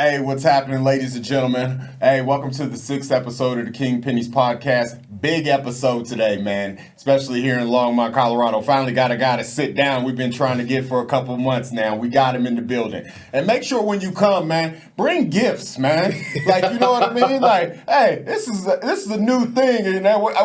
Hey, what's happening, ladies and gentlemen? Hey, welcome to the 6th episode of the King Pennies podcast. Big episode today, man, especially here in Longmont, Colorado. Finally got a guy to sit down. We've been trying to get for a couple months now. We got him in the building. And make sure when you come, man, bring gifts, man. Like, you know what I mean? Like, hey, this is a new thing, and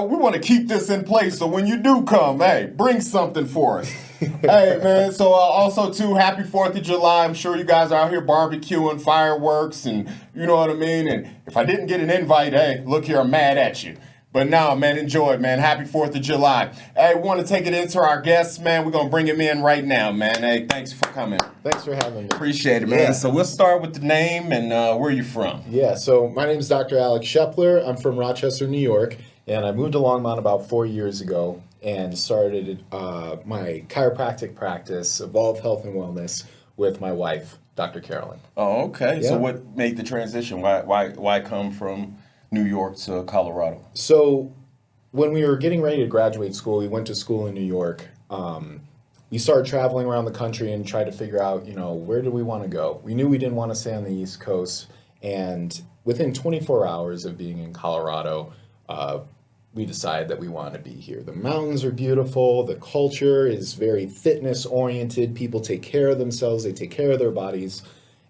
we want to keep this in place. So when you do come, hey, bring something for us. Hey, man, so also, too, happy 4th of July. I'm sure you guys are out here barbecuing, fireworks, and you know what I mean? And if I didn't get an invite, hey, look here, I'm mad at you. But no, man, enjoy it, man. Happy 4th of July. Hey, we want to take it into our guests, man. We're going to bring him in right now, man. Hey, thanks for coming. Thanks for having me. Appreciate it, man. Yeah. So we'll start with the name and where you from. Yeah, so my name is Dr. Alex Schepler. I'm from Rochester, New York, and I moved to Longmont about 4 years ago and started my chiropractic practice, Evolve Health and Wellness, with my wife, Dr. Carolyn. Oh, okay. Yeah. So what made the transition? Why come from New York to Colorado? So when we were getting ready to graduate school, we went to school in New York. We started traveling around the country and tried to figure out, where do we want to go? We knew we didn't want to stay on the East Coast. And within 24 hours of being in Colorado, we decided that we wanted to be here. The mountains are beautiful. The culture is very fitness oriented. People take care of themselves. They take care of their bodies.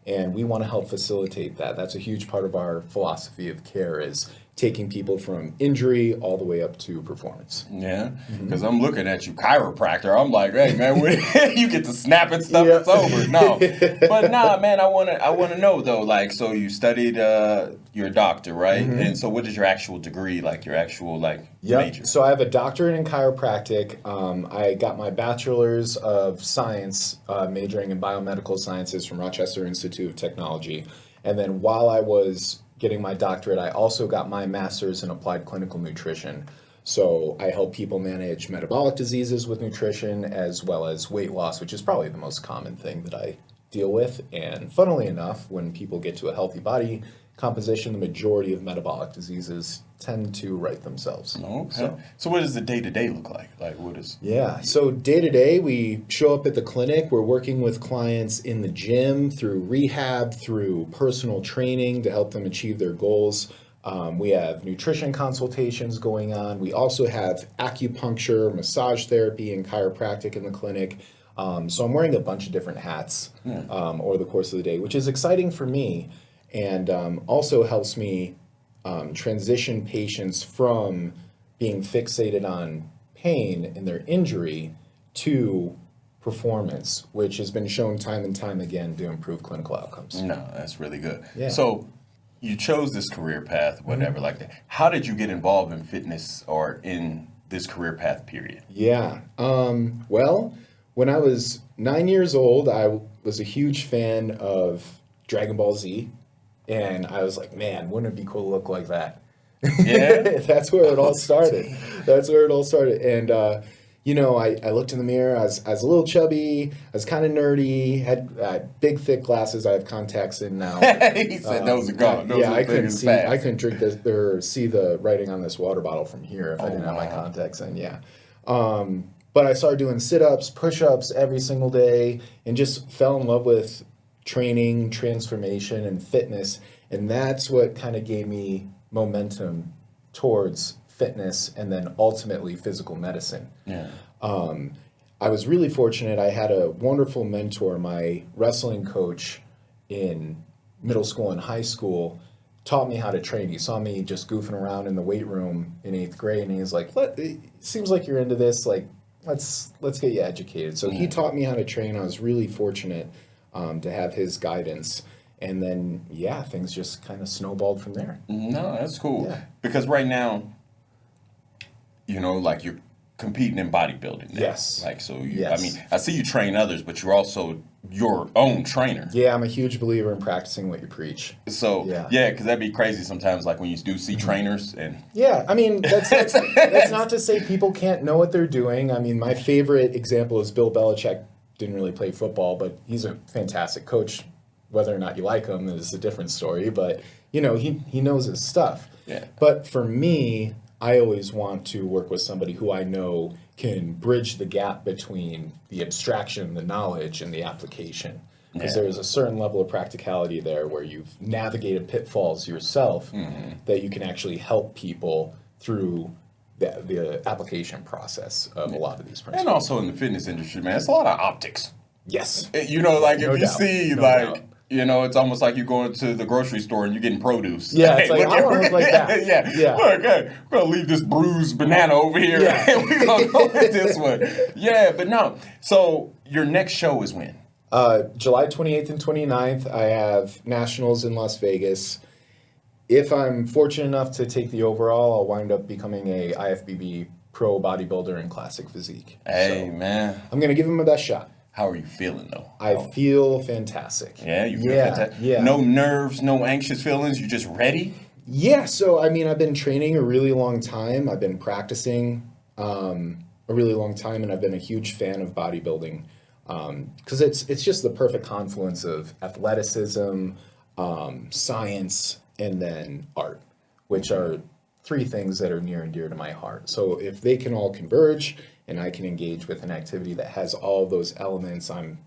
And we want to help facilitate that. That's a huge part of our philosophy of care, is taking people from injury all the way up to performance. Yeah, because I'm looking at you, chiropractor. I'm like, hey, man, you get to snapping stuff, It's over. No, but nah, man, I wanna know though. Like, so you studied, you're a doctor, right? Mm-hmm. And so, what is your actual degree? Like your actual major? So I have a doctorate in chiropractic. I got my bachelor's of science, majoring in biomedical sciences from Rochester Institute of Technology, and then while I was getting my doctorate, I also got my master's in applied clinical nutrition. So I help people manage metabolic diseases with nutrition, as well as weight loss, which is probably the most common thing that I deal with. And funnily enough, when people get to a healthy body composition, the majority of metabolic diseases tend to right themselves. Okay. So what does the day-to-day look like? Yeah, so day-to-day, we show up at the clinic. We're working with clients in the gym, through rehab, through personal training to help them achieve their goals. We have nutrition consultations going on. We also have acupuncture, massage therapy, and chiropractic in the clinic. So I'm wearing a bunch of different hats over the course of the day, which is exciting for me, and also helps me transition patients from being fixated on pain and their injury to performance, which has been shown time and time again to improve clinical outcomes. No, that's really good. Yeah. So you chose this career path, whatever, like that. How did you get involved in fitness or in this career path period? Yeah. Well, when I was 9 years old, I was a huge fan of Dragon Ball Z. And I was like, man, wouldn't it be cool to look like that? Yeah. That's where it all started. And, I looked in the mirror. I was a little chubby. I was kind of nerdy. Had big, thick glasses. I have contacts in now. He said those are gone. I couldn't drink this or see the writing on this water bottle from here if I didn't have my contacts in. Yeah. But I started doing sit-ups, push-ups every single day, and just fell in love with training, transformation, and fitness. And that's what kind of gave me momentum towards fitness and then ultimately physical medicine. Yeah. I was really fortunate. I had a wonderful mentor. My wrestling coach in middle school and high school taught me how to train. He saw me just goofing around in the weight room in 8th grade, and he was like, it seems like you're into this. Like, let's get you educated. So he taught me how to train. I was really fortunate to have his guidance. And then, things just kind of snowballed from there. No, that's cool. Yeah. Because right now, you're competing in bodybuilding now. Yes. I see you train others, but you're also your own trainer. Yeah, I'm a huge believer in practicing what you preach. So, because that'd be crazy sometimes, like when you do see trainers and... Yeah, I mean, that's not to say people can't know what they're doing. I mean, my favorite example is Bill Belichick. Didn't really play football, but he's a fantastic coach. Whether or not you like him is a different story, but, he knows his stuff. Yeah. But for me, I always want to work with somebody who I know can bridge the gap between the abstraction, the knowledge, and the application. because there's a certain level of practicality there where you've navigated pitfalls yourself that you can actually help people through the application process of a lot of these principles. And also in the fitness industry, man, it's a lot of optics. Yes. You know, like No if you doubt. see, No like, doubt. you know, it's almost like you're going to the grocery store and you're getting produce. Yeah, it's like, look I at- want to look like that. Yeah. Look, hey, we're going to leave this bruised banana over here Yeah. and we're going to go with this one. Yeah, but no. So your next show is when? July 28th and 29th, I have Nationals in Las Vegas. If I'm fortunate enough to take the overall, I'll wind up becoming a IFBB pro bodybuilder in classic physique. Hey, So man. I'm going to give him my best shot. How are you feeling, though? I feel fantastic. Yeah, you feel fantastic? Yeah. No nerves, no anxious feelings? You're just ready? Yeah, so I mean, I've been training a really long time. I've been practicing a really long time, and I've been a huge fan of bodybuilding because it's just the perfect confluence of athleticism, science, and then art, which are three things that are near and dear to my heart. So if they can all converge and I can engage with an activity that has all those elements, I'm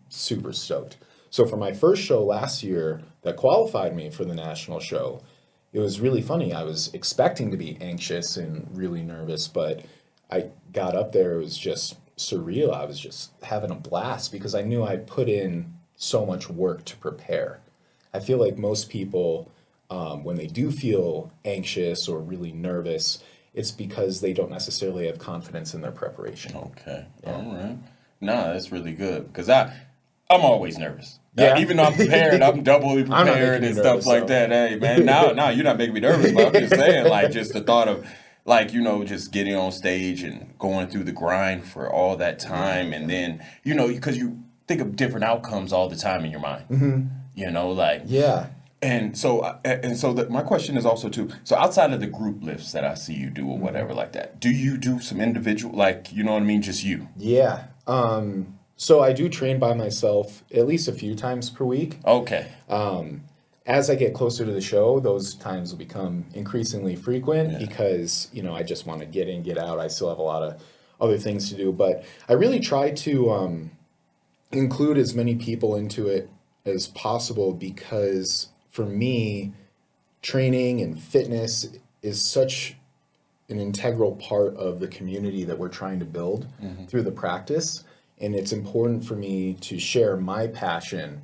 super stoked. So for my first show last year that qualified me for the national show, it was really funny. I was expecting to be anxious and really nervous, but I got up there, it was just surreal. I was just having a blast because I knew I'd put in so much work to prepare. I feel like most people, when they do feel anxious or really nervous, it's because they don't necessarily have confidence in their preparation. Okay. All right. No, that's really good because I'm always nervous. Yeah. Even though I'm prepared, I'm doubly I'm not prepared making and you stuff nervous, like so. that. Hey, man, no, you're not making me nervous, but I'm just saying, like, just the thought of, like, you know, just getting on stage and going through the grind for all that time. And then, you know, because you think of different outcomes all the time in your mind. You know, like, Yeah. And so my question is also too. So outside of the group lifts that I see you do or whatever like that, do you do some individual, like, you know what I mean, just you? Yeah. So I do train by myself at least a few times per week. Okay. As I get closer to the show, those times will become increasingly frequent because, you know, I just want to get in, get out. I still have a lot of other things to do, but I really try to include as many people into it as possible because for me, training and fitness is such an integral part of the community that we're trying to build through the practice. And it's important for me to share my passion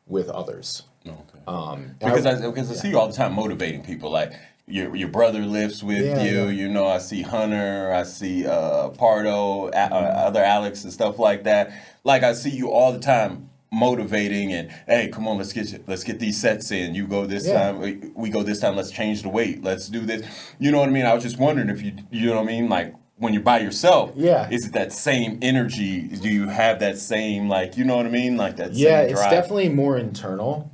with others. Okay. Because I see you all the time motivating people. Like your brother lifts with you. Yeah. You know, I see Hunter, I see Pardo, other Alex and stuff like that. Like I see you all the time motivating and hey, come on, let's get these sets in. You go this time, we go this time. Let's change the weight. Let's do this. You know what I mean? I was just wondering if you know what I mean, like. When you're by yourself, is it that same energy? Do you have that same, like, you know what I mean? Like that same drive? It's definitely more internal.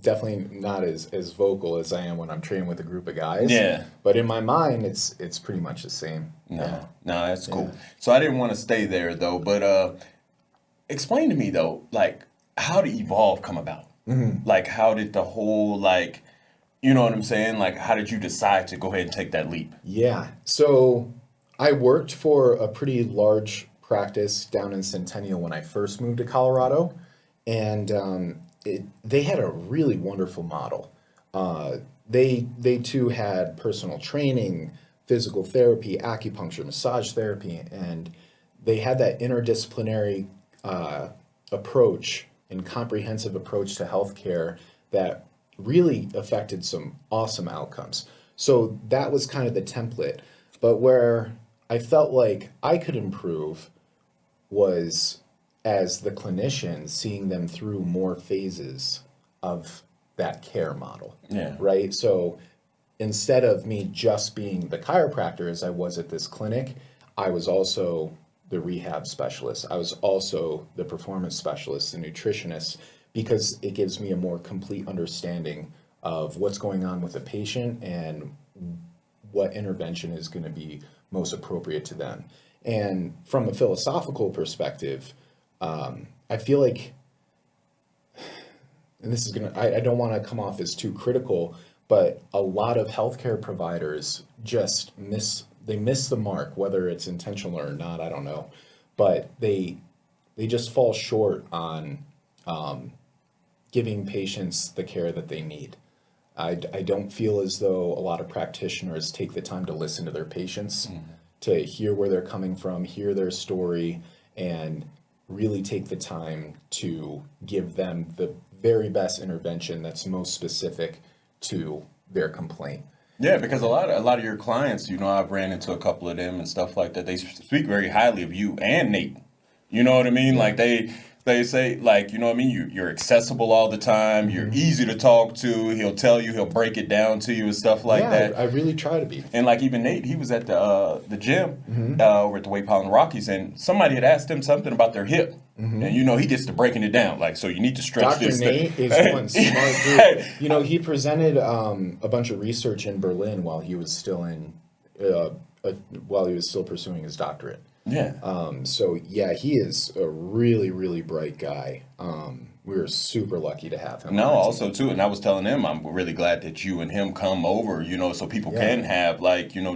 Definitely not as vocal as I am when I'm training with a group of guys. Yeah. But in my mind, it's pretty much the same. No, that's cool. So I didn't want to stay there, though. But explain to me, though, like, how did Evolve come about? Like, how did the whole, like... You know what I'm saying? Like, how did you decide to go ahead and take that leap? Yeah. So I worked for a pretty large practice down in Centennial when I first moved to Colorado. And they had a really wonderful model. They too had personal training, physical therapy, acupuncture, massage therapy. And they had that interdisciplinary approach and comprehensive approach to healthcare that really affected some awesome outcomes. So that was kind of the template. But where I felt like I could improve was as the clinician, seeing them through more phases of that care model. Yeah. Right? So instead of me just being the chiropractor as I was at this clinic, I was also the rehab specialist. I was also the performance specialist, the nutritionist, because it gives me a more complete understanding of what's going on with the patient and what intervention is going to be most appropriate to them. And from a philosophical perspective, I feel like, and this is I don't want to come off as too critical, but a lot of healthcare providers just miss the mark, whether it's intentional or not, I don't know. But they they just fall short on giving patients the care that they need. I don't feel as though a lot of practitioners take the time to listen to their patients, to hear where they're coming from, hear their story, and really take the time to give them the very best intervention that's most specific to their complaint. Yeah, because a lot of your clients, I've ran into a couple of them and stuff like that. They speak very highly of you and Nate. You know what I mean? Like they say, like, you know what I mean? You're accessible all the time. You're easy to talk to. He'll tell you. He'll break it down to you and stuff like that. I really try to be. And like even Nate, he was at the gym over at the Weight Pound Rockies, and somebody had asked him something about their hip. And he gets to breaking it down. Like, so you need to stretch Dr. this. Nate is one smart dude. He presented a bunch of research in Berlin while he was still pursuing his doctorate. Yeah. He is a really, really bright guy. We were super lucky to have him. No, also too, and I was telling him, I'm really glad that you and him come over, so people can have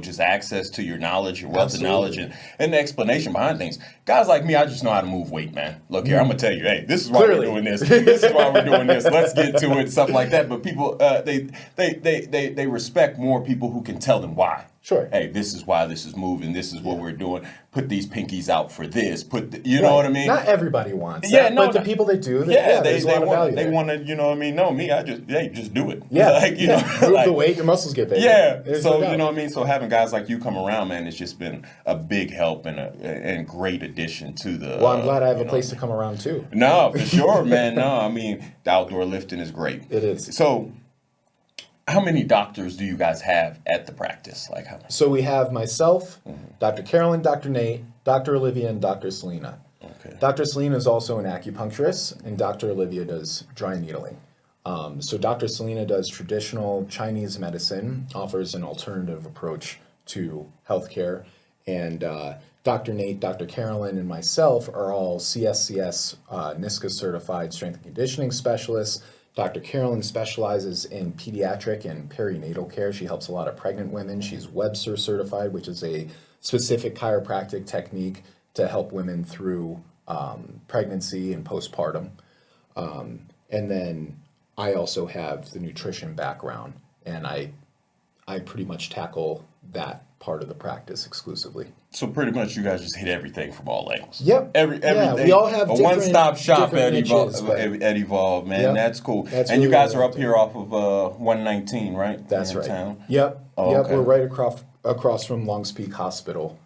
just access to your knowledge, your wealth of knowledge, and the explanation behind things. Guys like me, I just know how to move weight, man. Look here, I'm gonna tell you, hey, this is why we're doing this. This is why we're doing this. Let's get to it, stuff like that. But people, they respect more people who can tell them why. Sure. Hey, this is why this is moving. This is what we're doing. Put these pinkies out for this. You know what I mean? Not everybody wants that, but the people that do, there's a lot of value there. They want to, No, me, just do it. Move the weight, your muscles get bigger. Yeah. So, you know what I mean? So having guys like you come around, man, it's just been a big help and great addition to the... Well, I'm glad I have a place to come around, too. No, for sure, man. No, I mean, the outdoor lifting is great. It is. So... how many doctors do you guys have at the practice? Like how many? So we have myself, Dr. Carolyn, Dr. Nate, Dr. Olivia, and Dr. Selena. Okay. Dr. Selena is also an acupuncturist, and Dr. Olivia does dry needling. So Dr. Selena does traditional Chinese medicine, offers an alternative approach to healthcare, and Dr. Nate, Dr. Carolyn, and myself are all CSCS NISCA certified strength and conditioning specialists. Dr. Carolyn specializes in pediatric and perinatal care. She helps a lot of pregnant women. She's Webster certified, which is a specific chiropractic technique to help women through pregnancy and postpartum. And then I also have the nutrition background, and I pretty much tackle that part of the practice exclusively. So pretty much you guys just hit everything from all angles. Yep. Everything. We all have a one-stop shop at niches, Evolve, man. Yep. That's cool. That's and really you guys are up here off of 119, right? That's right. Town? Yep. Oh, yep. okay. We're right across from Longs Peak Hospital,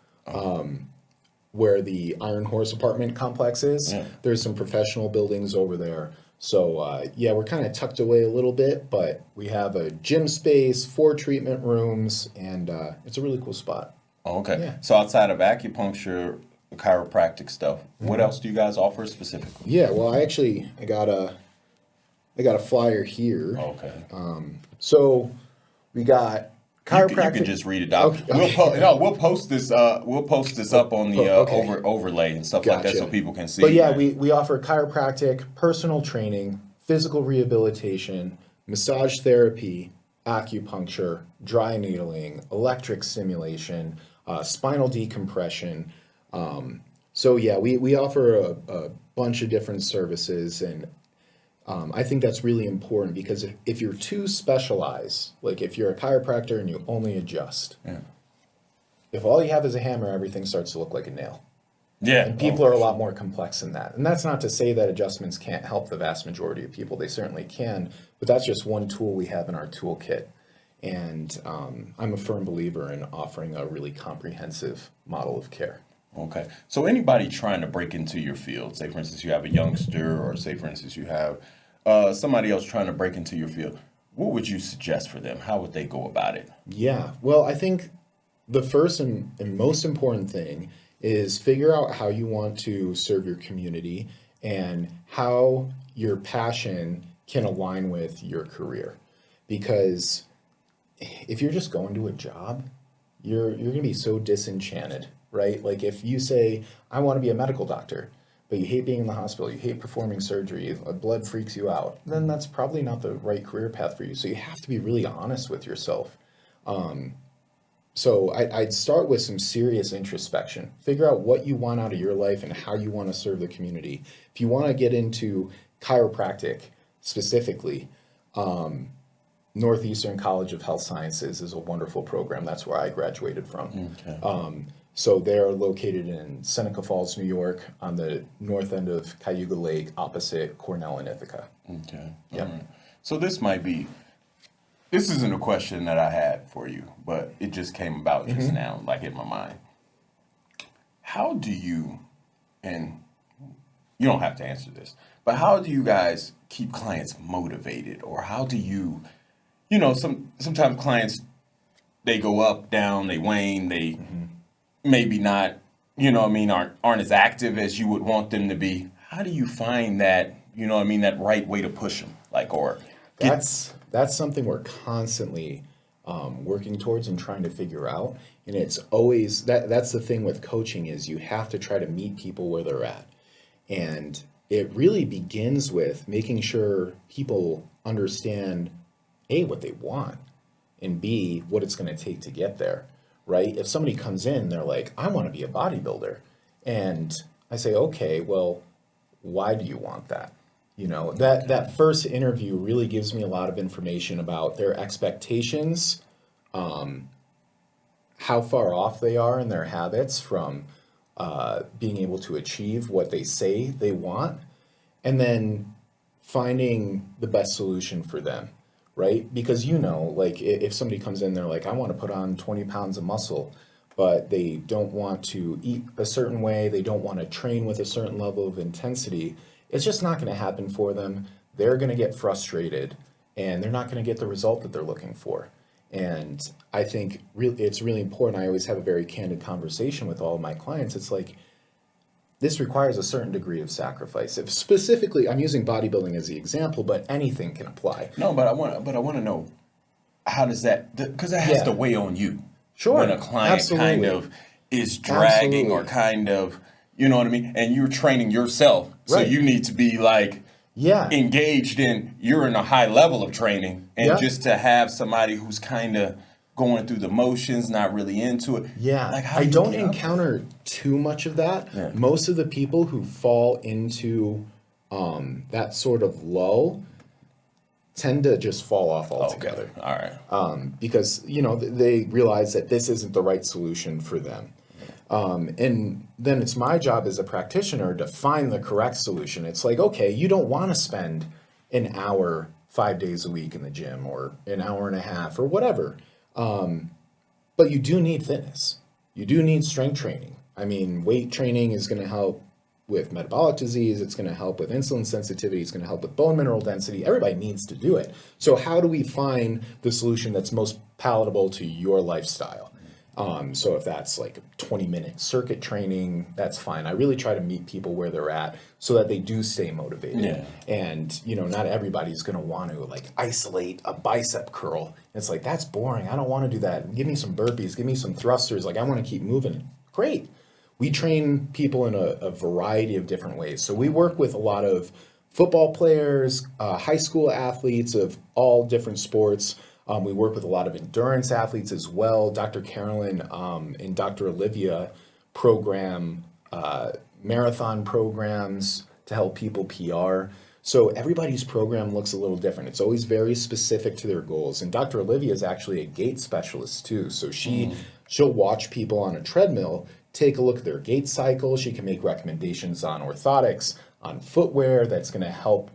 where the Iron Horse apartment complex is. Yeah. There's some professional buildings over there. So, we're kind of tucked away a little bit, but we have a gym space, 4 treatment rooms, and it's a really cool spot. Oh, okay. Yeah. So outside of acupuncture, chiropractic stuff, what else do you guys offer specifically? Yeah, well, I got a flyer here. Okay. So we got chiropractic. You can just read it out. Okay. We'll post this. We'll post this up on the overlay and stuff like that, so people can see. But yeah, we offer chiropractic, personal training, physical rehabilitation, massage therapy, acupuncture, dry needling, electric stimulation, spinal decompression. So yeah, we offer a bunch of different services, and I think that's really important because if you're too specialized, like if you're a chiropractor and you only adjust, if all you have is a hammer, everything starts to look like a nail. Yeah. And people are a lot more complex than that. And that's not to say that adjustments can't help the vast majority of people. They certainly can, but that's just one tool we have in our toolkit. And I'm a firm believer in offering a really comprehensive model of care. Okay. So anybody trying to break into your field, say for instance you have a youngster, or say for instance you have somebody else trying to break into your field, what would you suggest for them? How would they go about it? Yeah. Well, I think the first and most important thing is figure out how you want to serve your community and how your passion can align with your career. Because if you're just going to a job, you're going to be so disenchanted, right? Like if you say, I want to be a medical doctor, but you hate being in the hospital, you hate performing surgery, blood freaks you out, then that's probably not the right career path for you. So you have to be really honest with yourself. So I'd start with some serious introspection. Figure out what you want out of your life and how you want to serve the community. If you want to get into chiropractic specifically, Northeastern College of Health Sciences is a wonderful program. That's where I graduated from. Okay. So they're located in Seneca Falls, New York, on the north end of Cayuga Lake, opposite Cornell and Ithaca. Okay. Yeah. All right. So this isn't a question that I had for you, but it just came about just now, like in my mind. How do you, and you don't have to answer this, but how do you guys keep clients motivated? Or how do you, sometimes clients, they go up, down, they wane, they maybe not, aren't as active as you would want them to be. How do you find that, that right way to push them? That's something we're constantly working towards and trying to figure out. And it's always, that's the thing with coaching is you have to try to meet people where they're at. And it really begins with making sure people understand, A, what they want, and B, what it's going to take to get there, right? If somebody comes in, they're like, I want to be a bodybuilder. And I say, okay, well, why do you want that? That first interview really gives me a lot of information about their expectations, how far off they are in their habits from being able to achieve what they say they want, and then finding the best solution for them, right? Because if somebody comes in, they're like, I want to put on 20 pounds of muscle, but they don't want to eat a certain way, they don't want to train with a certain level of intensity, it's just not going to happen for them. They're going to get frustrated, and they're not going to get the result that they're looking for. And I think it's really important. I always have a very candid conversation with all of my clients. It's like, this requires a certain degree of sacrifice. If specifically, I'm using bodybuilding as the example, but anything can apply. No, but I want to know, how does that, because that has to weigh on you. Sure. When a client kind of is dragging or kind of, you know what I mean? And you're training yourself. So you need to be engaged you're in a high level of training. And just to have somebody who's kind of going through the motions, not really into it. Yeah. I don't encounter too much of that. Yeah. Most of the people who fall into that sort of lull tend to just fall off altogether. Okay. All right. Because, they realize that this isn't the right solution for them. And then it's my job as a practitioner to find the correct solution. It's like, okay, you don't want to spend an hour 5 days a week in the gym or an hour and a half or whatever. But you do need fitness. You do need strength training. I mean, weight training is going to help with metabolic disease. It's going to help with insulin sensitivity. It's going to help with bone mineral density. Everybody needs to do it. So how do we find the solution that's most palatable to your lifestyle? So if that's like a 20-minute circuit training, that's fine. I really try to meet people where they're at so that they do stay motivated. Yeah. And, not everybody's going to want to isolate a bicep curl. It's like, that's boring. I don't want to do that. Give me some burpees. Give me some thrusters. I want to keep moving. Great. We train people in a variety of different ways. So we work with a lot of football players, high school athletes of all different sports. We work with a lot of endurance athletes as well. Dr. Carolyn and Dr. Olivia program marathon programs to help people PR. So everybody's program looks a little different. It's always very specific to their goals. And Dr. Olivia is actually a gait specialist too. So she'll watch people on a treadmill, take a look at their gait cycle. She can make recommendations on orthotics, on footwear that's going to help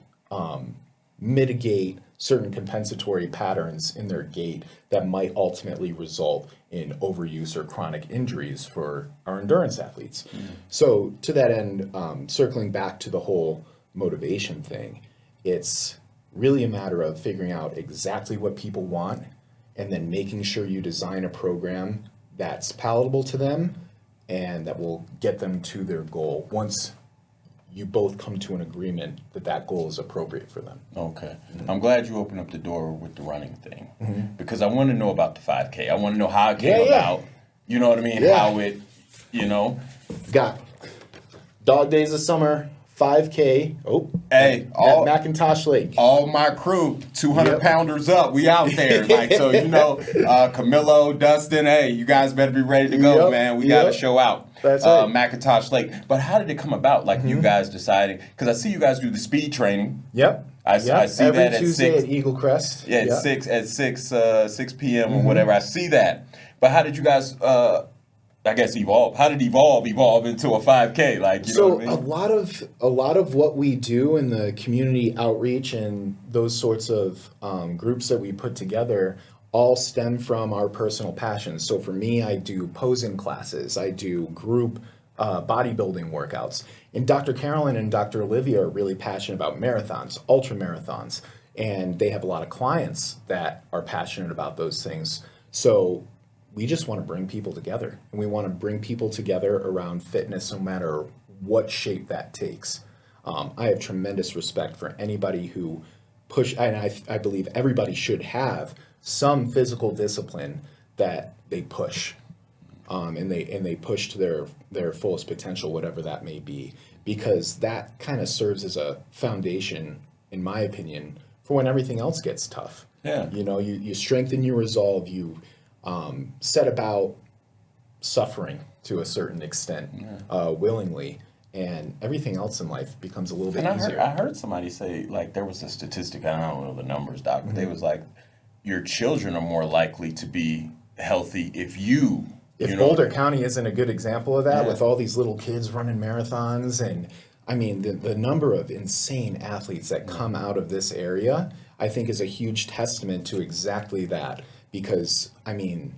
mitigate certain compensatory patterns in their gait that might ultimately result in overuse or chronic injuries for our endurance athletes. So to that end, circling back to the whole motivation thing, it's really a matter of figuring out exactly what people want and then making sure you design a program that's palatable to them and that will get them to their goal once you both come to an agreement that that goal is appropriate for them. Okay. I'm glad you opened up the door with the running thing because I want to know about the 5K. I want to know how it came about. You know what I mean? Yeah. How it, Got dog days of summer, 5K. Hey, at McIntosh Lake. All my crew, 200 pounders up. We out there. Like, so, Camilo, Dustin, hey, you guys better be ready to go, man. We got to show out. That's right. McIntosh Lake. But how did it come about? Like, you guys deciding, because I see you guys do the speed training. I see every that Tuesday at Eagle Crest. Yeah, at 6 p.m. or whatever. I see that. But how did you guys, I guess, evolve? How did evolve into a 5K? Like, you know what I mean? a lot of what we do in the community outreach and those sorts of groups that we put together all stem from our personal passions. So for me, I do posing classes. I do group bodybuilding workouts. And Dr. Carolyn and Dr. Olivia are really passionate about marathons, ultra marathons, and they have a lot of clients that are passionate about those things. So we just want to bring people together, and we want to bring people together around fitness no matter what shape that takes. I have tremendous respect for anybody who and I believe everybody should have some physical discipline that they push. And they push to their fullest potential, whatever that may be, because that kind of serves as a foundation, in my opinion, for when everything else gets tough. Yeah. You strengthen your resolve, you set about suffering to a certain extent, willingly, and everything else in life becomes a little bit easier. I heard somebody say, like, there was a statistic, I don't know the numbers, Doc, but they was like, your children are more likely to be healthy if Boulder County isn't a good example of that, with all these little kids running marathons, and I mean the number of insane athletes that come out of this area, I think is a huge testament to exactly that. Because I mean,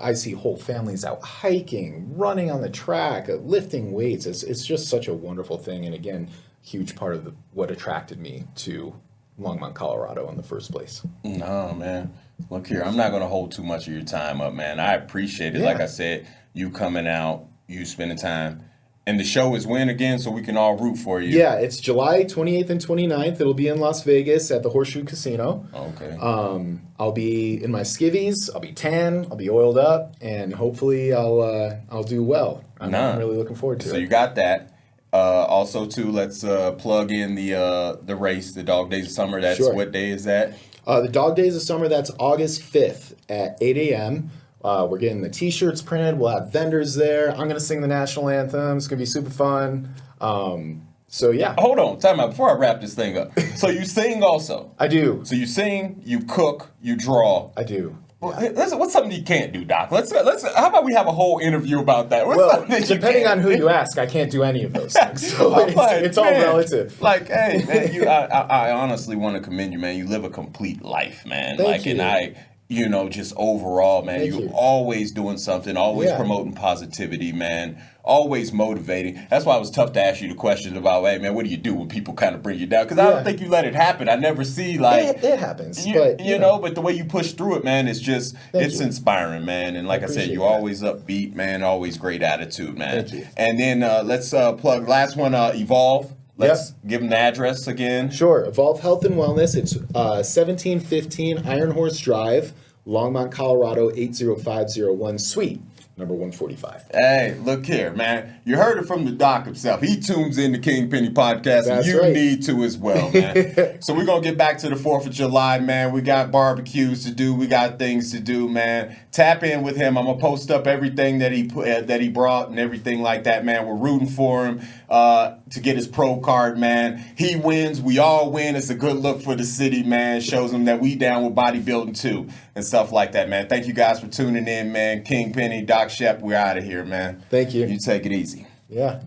I see whole families out hiking, running on the track, lifting weights. It's just such a wonderful thing, and again, huge part of what attracted me to Longmont, Colorado in the first place. No, man. Look here, I'm not going to hold too much of your time up, man. I appreciate it. Yeah. Like I said, you coming out, you spending time. And the show is when again, so we can all root for you? Yeah, it's July 28th and 29th. It'll be in Las Vegas at the Horseshoe Casino. Okay. I'll be in my skivvies. I'll be tan. I'll be oiled up, and hopefully I'll do well. I'm really looking forward to it. So you got that. Also, too, let's plug in the race, the Dog Days of Summer. That's what day is that? The Dog Days of Summer, that's August 5th at 8 a.m. We're getting the T-shirts printed. We'll have vendors there. I'm going to sing the national anthem. It's going to be super fun. So, yeah. Hold on. Time out. Before I wrap this thing up. So you sing also? I do. So you sing, you cook, you draw. I do. Well, what's something you can't do, Doc? Let's. How about we have a whole interview about that? Depending on who you ask, I can't do any of those things. So it's all relative. Like, hey, man, I honestly want to commend you, man. You live a complete life, man. Thank you. And just overall, man, you're always doing something, always promoting positivity, man, always motivating. That's why it was tough to ask you the question about, hey, man, what do you do when people kind of bring you down? Because I don't think you let it happen. I never see, like... It happens. But the way you push through it, man, it's just, it's inspiring, man. And like I said, you're always upbeat, man, always great attitude, man. Thank you. And then let's plug last one, Evolve. Let's give them the address again. Sure. Evolve Health and Wellness. It's 1715 Iron Horse Drive, Longmont, Colorado, 80501, Suite number 145. Hey, look here, man. You heard it from the doc himself. He tunes in the King Penny podcast, and you need to as well, man. So we're going to get back to the 4th of July, man. We got barbecues to do. We got things to do, man. Tap in with him. I'm going to post up everything that he brought and everything like that, man. We're rooting for him to get his pro card, man. He wins. We all win. It's a good look for the city, man. Shows him that we down with bodybuilding, too, and stuff like that, man. Thank you guys for tuning in, man. King Penny, Doc Shep, we're out of here, man. Thank you. You take it easy. Yeah.